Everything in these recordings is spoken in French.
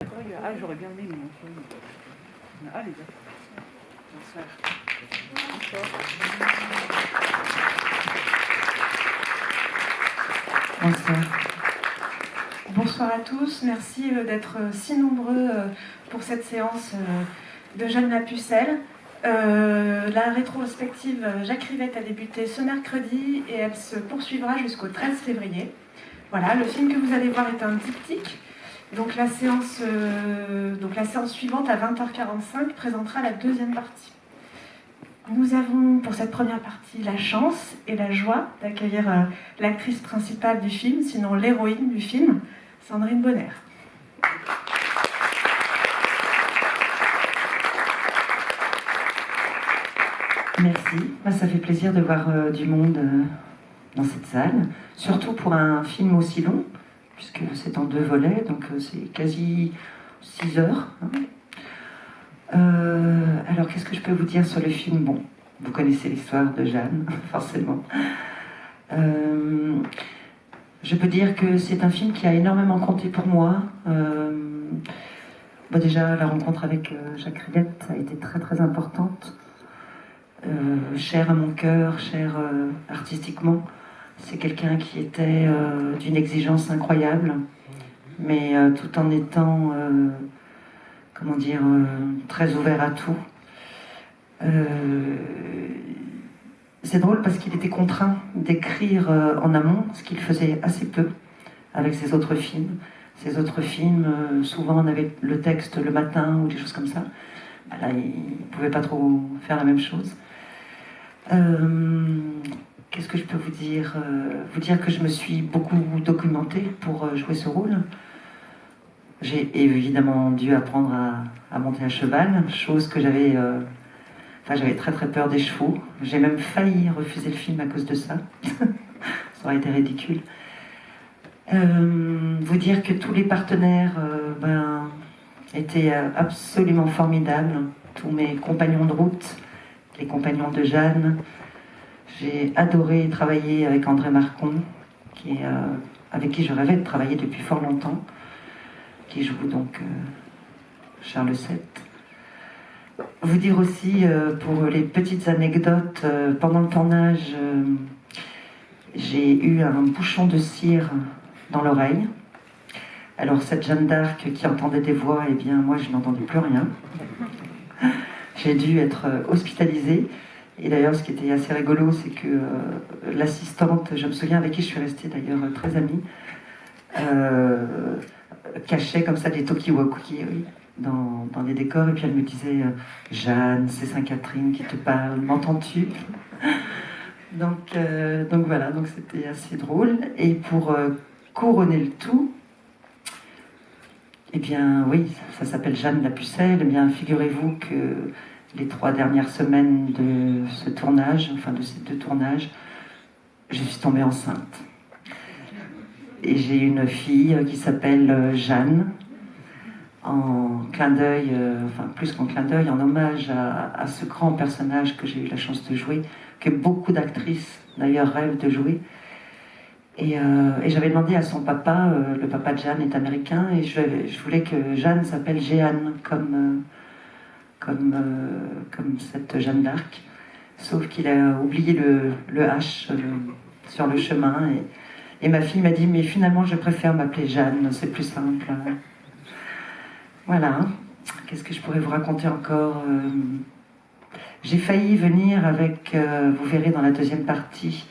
Ah, j'aurais bien aimé mon film. Ah, les gars. Bonsoir. Bonsoir. Bonsoir à tous, merci d'être si nombreux pour cette séance de Jeanne Lapucelle. La rétrospective Jacques Rivette a débuté ce mercredi et elle se poursuivra jusqu'au 13 février. Voilà, le film que vous allez voir est un diptyque. Donc la séance suivante à 20h45 présentera la deuxième partie. Nous avons pour cette première partie la chance et la joie d'accueillir l'actrice principale du film, sinon l'héroïne du film, Sandrine Bonner. Merci, ça fait plaisir de voir du monde dans cette salle, surtout pour un film aussi long, puisque c'est en 2 volets, donc c'est quasi 6 heures. Alors qu'est-ce que je peux vous dire sur le film? Bon, vous connaissez l'histoire de Jeanne, forcément. Je peux dire que c'est un film qui a énormément compté pour moi. Déjà, la rencontre avec Jacques Rivette a été très très importante. Cher à mon cœur, cher artistiquement. C'est quelqu'un qui était d'une exigence incroyable, mais tout en étant, très ouvert à tout. C'est drôle parce qu'il était contraint d'écrire en amont, ce qu'il faisait assez peu avec ses autres films. Ses autres films, souvent on avait le texte le matin ou des choses comme ça. Là, il ne pouvait pas trop faire la même chose. Qu'est-ce que je peux vous dire? Vous dire que je me suis beaucoup documentée pour jouer ce rôle. J'ai évidemment dû apprendre à monter à cheval, chose que j'avais très très peur des chevaux. J'ai même failli refuser le film à cause de ça. Ça aurait été ridicule. Vous dire que tous les partenaires étaient absolument formidables. Tous mes compagnons de route, les compagnons de Jeanne. J'ai adoré travailler avec André Marcon, avec qui je rêvais de travailler depuis fort longtemps, qui joue donc Charles VII. Vous dire aussi, pour les petites anecdotes, pendant le tournage, j'ai eu un bouchon de cire dans l'oreille. Alors cette Jeanne d'Arc qui entendait des voix, eh bien moi je n'entendais plus rien. J'ai dû être hospitalisée. Et d'ailleurs, ce qui était assez rigolo, c'est que l'assistante, je me souviens avec qui je suis restée d'ailleurs très amie, cachait comme ça des talkie-walkie dans les décors, et puis elle me disait Jeanne, c'est Sainte-Catherine qui te parle, m'entends-tu? donc voilà, donc c'était assez drôle. Et pour couronner le tout, eh bien oui, ça s'appelle Jeanne Lapucelle. Eh bien, figurez-vous que les 3 dernières semaines de ce tournage, de ces 2 tournages, je suis tombée enceinte. Et j'ai une fille qui s'appelle Jeanne, en clin d'œil, plus qu'en clin d'œil, en hommage à ce grand personnage que j'ai eu la chance de jouer, que beaucoup d'actrices d'ailleurs rêvent de jouer. Et j'avais demandé à son papa, le papa de Jeanne est américain, et je voulais que Jeanne s'appelle Jeanne, comme cette Jeanne d'Arc, sauf qu'il a oublié le H sur le chemin, et ma fille m'a dit mais finalement je préfère m'appeler Jeanne, c'est plus simple. Voilà, qu'est-ce que je pourrais vous raconter encore? J'ai failli venir avec, vous verrez dans la deuxième partie,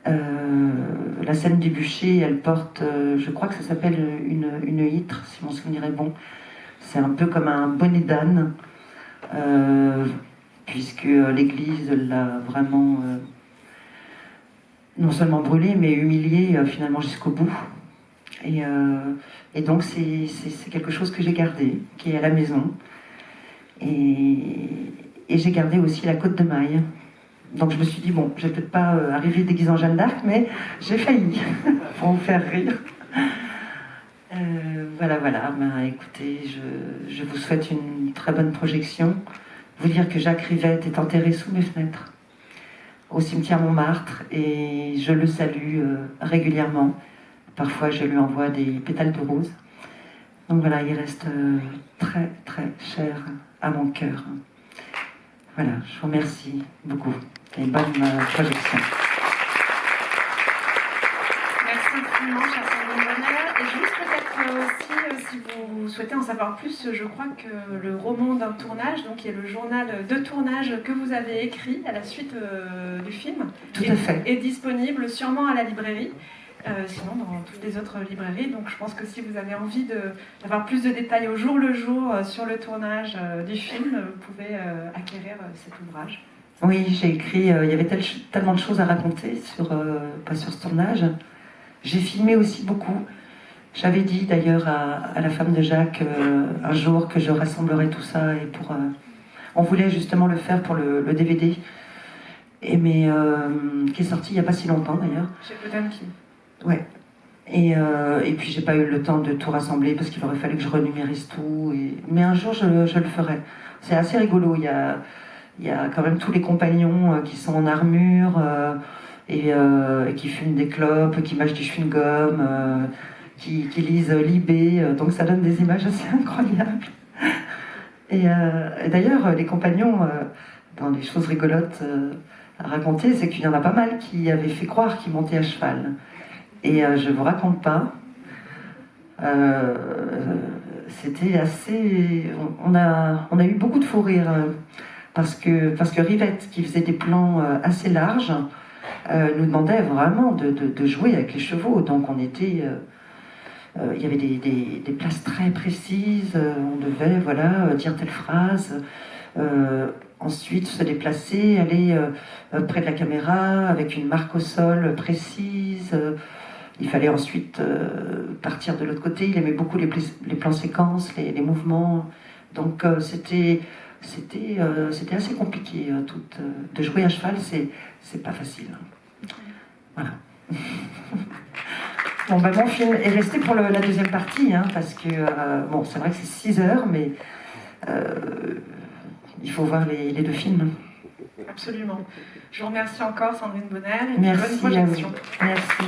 la scène du bûcher. Elle porte, je crois que ça s'appelle une hitre, si mon souvenir est bon. C'est un peu comme un bonnet d'âne, puisque l'église l'a vraiment non seulement brûlé, mais humilié finalement jusqu'au bout. Et donc c'est quelque chose que j'ai gardé, qui est à la maison. Et j'ai gardé aussi la côte de maille. Donc je me suis dit, bon, je vais peut-être pas arriver déguisée en Jeanne d'Arc, mais j'ai failli, pour vous faire rire. Voilà. Écoutez, je vous souhaite une très bonne projection. Vous dire que Jacques Rivette est enterré sous mes fenêtres, au cimetière Montmartre, et je le salue régulièrement. Parfois, je lui envoie des pétales de rose. Donc voilà, il reste très très cher à mon cœur. Voilà, je vous remercie beaucoup et bonne projection. Merci infiniment, chère Sandrine Bonner. Et juste peut-être aussi, si vous souhaitez en savoir plus, je crois que le roman d'un tournage, donc qui est le journal de tournage que vous avez écrit à la suite du film, Tout à fait. est disponible sûrement à la librairie. Sinon dans toutes les autres librairies. Donc je pense que si vous avez envie d'avoir plus de détails au jour le jour sur le tournage du film, vous pouvez acquérir cet ouvrage. Oui, j'ai écrit, il y avait tellement de choses à raconter pas sur ce tournage. J'ai filmé aussi beaucoup. J'avais dit d'ailleurs à la femme de Jacques un jour que je rassemblerais tout ça et on voulait justement le faire pour le DVD, qui est sorti il n'y a pas si longtemps d'ailleurs. Chez Potemkin. Ouais. Et puis j'ai pas eu le temps de tout rassembler parce qu'il aurait fallu que je renumérise tout. Mais un jour je le ferai. C'est assez rigolo. Il y a quand même tous les compagnons qui sont en armure et qui fument des clopes, qui mâchent du chewing-gum, qui lisent Libé. Donc ça donne des images assez incroyables. Et d'ailleurs, les compagnons, dans les choses rigolotes à raconter, c'est qu'il y en a pas mal qui avaient fait croire qu'ils montaient à cheval. Et je vous raconte pas, c'était assez... On a eu beaucoup de fou rire, parce que Rivette, qui faisait des plans assez larges, nous demandait vraiment de jouer avec les chevaux. Donc on était... il y avait des places très précises, on devait dire telle phrase, ensuite se déplacer, aller près de la caméra avec une marque au sol précise. Il fallait ensuite partir de l'autre côté. Il aimait beaucoup les plans séquences, les mouvements. Donc c'était assez compliqué. De jouer à cheval, c'est pas facile. Voilà. Bon, mon film est resté pour la deuxième partie, parce que c'est vrai que c'est 6 heures, mais il faut voir les 2 films. Absolument. Je vous remercie encore, Sandrine Bonner, et Merci bonne projection. Merci.